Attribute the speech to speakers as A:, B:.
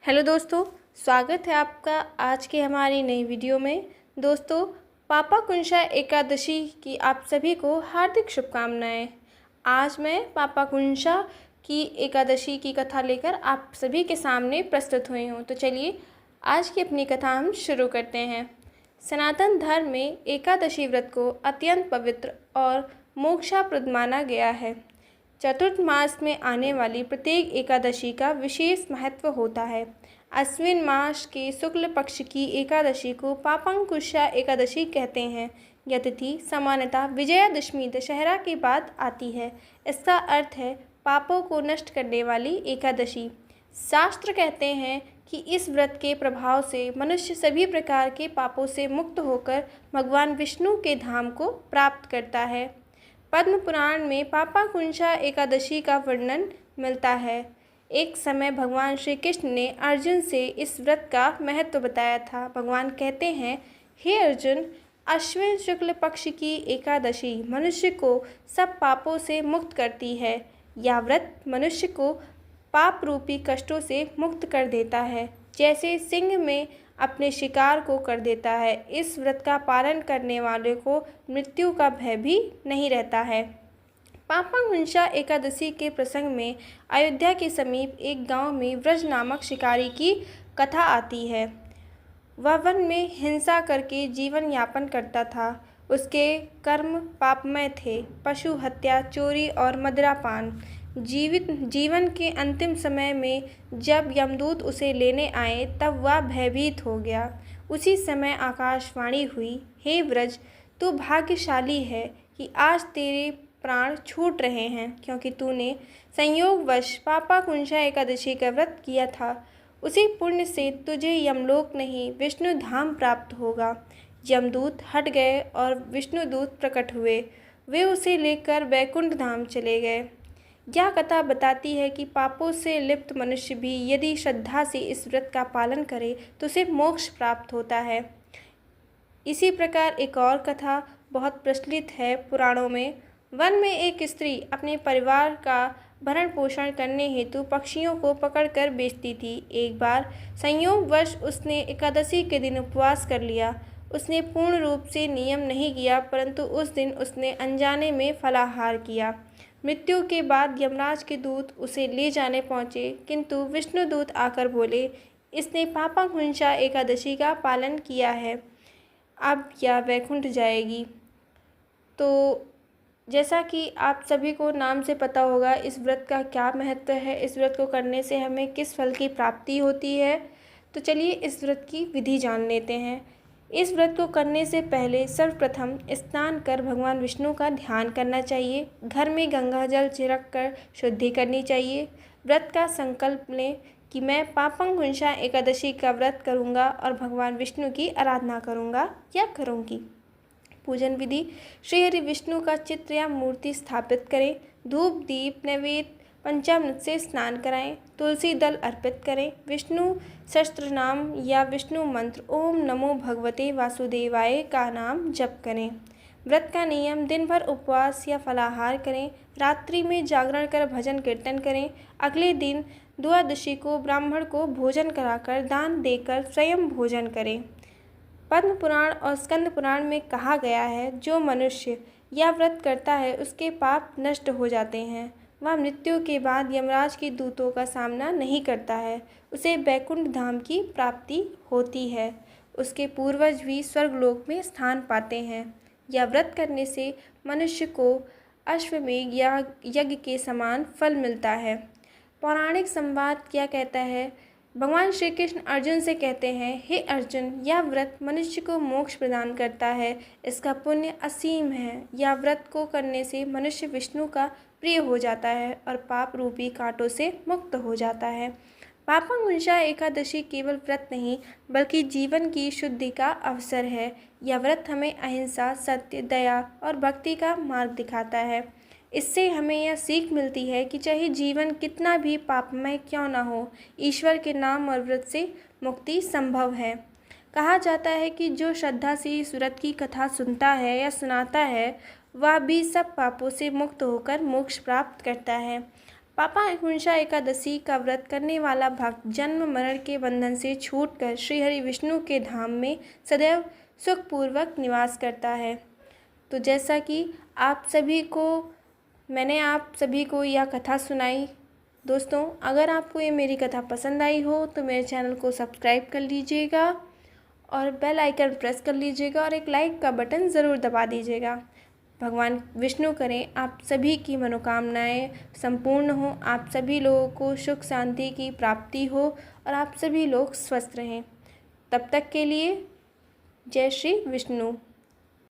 A: Hello दोस्तों, स्वागत है आपका आज के हमारी नई वीडियो में। दोस्तों, पापाकुंशा एकादशी की आप सभी को हार्दिक शुभकामनाएं। आज मैं पापाकुंशा की एकादशी की कथा लेकर आप सभी के सामने प्रस्तुत हुई हूँ। तो चलिए आज की अपनी कथा हम शुरू करते हैं। सनातन धर्म में एकादशी व्रत को अत्यंत पवित्र और मोक्षप्रद माना गया है। चतुर्थ मास में आने वाली प्रत्येक एकादशी का विशेष महत्व होता है। अश्विन मास के शुक्ल पक्ष की एकादशी को पापांकुशा एकादशी कहते हैं। यह तिथि सामान्यतः विजयादशमी दशहरा के बाद आती है। इसका अर्थ है पापों को नष्ट करने वाली एकादशी। शास्त्र कहते हैं कि इस व्रत के प्रभाव से मनुष्य सभी प्रकार के पापों से मुक्त होकर भगवान विष्णु के धाम को प्राप्त करता है। पद्म पुराण में पापाकुंशा एकादशी का वर्णन मिलता है। एक समय भगवान श्री कृष्ण ने अर्जुन से इस व्रत का महत्व बताया था। भगवान कहते हैं, हे अर्जुन, अश्विन शुक्ल पक्ष की एकादशी मनुष्य को सब पापों से मुक्त करती है। यह व्रत मनुष्य को पाप रूपी कष्टों से मुक्त कर देता है, जैसे सिंह में अपने शिकार को कर देता है। इस व्रत का पालन करने वाले को मृत्यु का भय भी नहीं रहता है। पापाकुंशा एकादशी के प्रसंग में अयोध्या के समीप एक गांव में व्रज नामक शिकारी की कथा आती है। वह वन में हिंसा करके जीवन यापन करता था। उसके कर्म पापमय थे, पशु हत्या, चोरी और मदिरापान। जीवन के अंतिम समय में जब यमदूत उसे लेने आए तब वह भयभीत हो गया। उसी समय आकाशवाणी हुई, हे व्रज, तू भाग्यशाली है कि आज तेरे प्राण छूट रहे हैं, क्योंकि तूने संयोगवश पापाकुंशा एकादशी का व्रत किया था। उसी पुण्य से तुझे यमलोक नहीं विष्णु धाम प्राप्त होगा। यमदूत हट गए और विष्णुदूत प्रकट हुए। वे उसे लेकर वैकुंठ धाम चले गए। यह कथा बताती है कि पापों से लिप्त मनुष्य भी यदि श्रद्धा से इस व्रत का पालन करे तो उसे मोक्ष प्राप्त होता है। इसी प्रकार एक और कथा बहुत प्रचलित है पुराणों में। वन में एक स्त्री अपने परिवार का भरण पोषण करने हेतु पक्षियों को पकड़कर बेचती थी। एक बार संयोगवश उसने एकादशी के दिन उपवास कर लिया। उसने पूर्ण रूप से नियम नहीं किया, परंतु उस दिन उसने अनजाने में फलाहार किया। मृत्यु के बाद यमराज के दूत उसे ले जाने पहुँचे, किंतु विष्णुदूत आकर बोले, इसने पापाकुंशा एकादशी का पालन किया है, अब यह वैकुंठ जाएगी। तो जैसा कि आप सभी को नाम से पता होगा इस व्रत का क्या महत्व है, इस व्रत को करने से हमें किस फल की प्राप्ति होती है। तो चलिए इस व्रत की विधि जान लेते हैं। इस व्रत को करने से पहले सर्वप्रथम स्नान कर भगवान विष्णु का ध्यान करना चाहिए। घर में गंगा जल छिड़क कर शुद्धि करनी चाहिए। व्रत का संकल्प लें कि मैं पापाकुंशा एकादशी का व्रत करूँगा और भगवान विष्णु की आराधना करूँगा या करूँगी। पूजन विधि, श्री हरि विष्णु का चित्र या मूर्ति स्थापित करें। धूप दीप नैवेद्य पंचामृत से स्नान कराएं। तुलसी दल अर्पित करें। विष्णु सहस्त्र नाम या विष्णु मंत्र ओम नमो भगवते वासुदेवाय का नाम जप करें। व्रत का नियम, दिन भर उपवास या फलाहार करें। रात्रि में जागरण कर भजन कीर्तन करें। अगले दिन द्वादशी को ब्राह्मण को भोजन कराकर दान देकर स्वयं भोजन करें। पद्म पुराण और स्कंद पुराण में कहा गया है, जो मनुष्य यह व्रत करता है उसके पाप नष्ट हो जाते हैं। वह मृत्यु के बाद यमराज के दूतों का सामना नहीं करता है, उसे वैकुंठ धाम की प्राप्ति होती है। उसके पूर्वज भी स्वर्गलोक में स्थान पाते हैं। यह व्रत करने से मनुष्य को अश्वमेघ या यज्ञ के समान फल मिलता है। पौराणिक संवाद क्या कहता है? भगवान श्री कृष्ण अर्जुन से कहते हैं, हे अर्जुन, यह व्रत मनुष्य को मोक्ष प्रदान करता है। इसका पुण्य असीम है। यह व्रत को करने से मनुष्य विष्णु का प्रिय हो जाता है और पाप रूपी कांटों से मुक्त हो जाता है। पापाकुंशा एकादशी केवल व्रत नहीं बल्कि जीवन की शुद्धि का अवसर है। यह व्रत हमें अहिंसा, सत्य, दया और भक्ति का मार्ग दिखाता है। इससे हमें यह सीख मिलती है कि चाहे जीवन कितना भी पापमय क्यों न हो, ईश्वर के नाम और व्रत से मुक्ति संभव है। कहा जाता है कि जो श्रद्धा से इस व्रत की कथा सुनता है या सुनाता है, वह भी सब पापों से मुक्त होकर मोक्ष प्राप्त करता है। पापाकुंशा एकादशी का व्रत करने वाला भक्त जन्म मरण के बंधन से छूटकर श्रीहरि विष्णु के धाम में सदैव सुखपूर्वक निवास करता है। तो जैसा कि मैंने आप सभी को यह कथा सुनाई। दोस्तों, अगर आपको ये मेरी कथा पसंद आई हो तो मेरे चैनल को सब्सक्राइब कर लीजिएगा और बेल आइकन प्रेस कर लीजिएगा और एक लाइक का बटन ज़रूर दबा दीजिएगा। भगवान विष्णु करें आप सभी की मनोकामनाएं संपूर्ण हो, आप सभी लोगों को सुख शांति की प्राप्ति हो और आप सभी लोग स्वस्थ रहें। तब तक के लिए जय श्री विष्णु।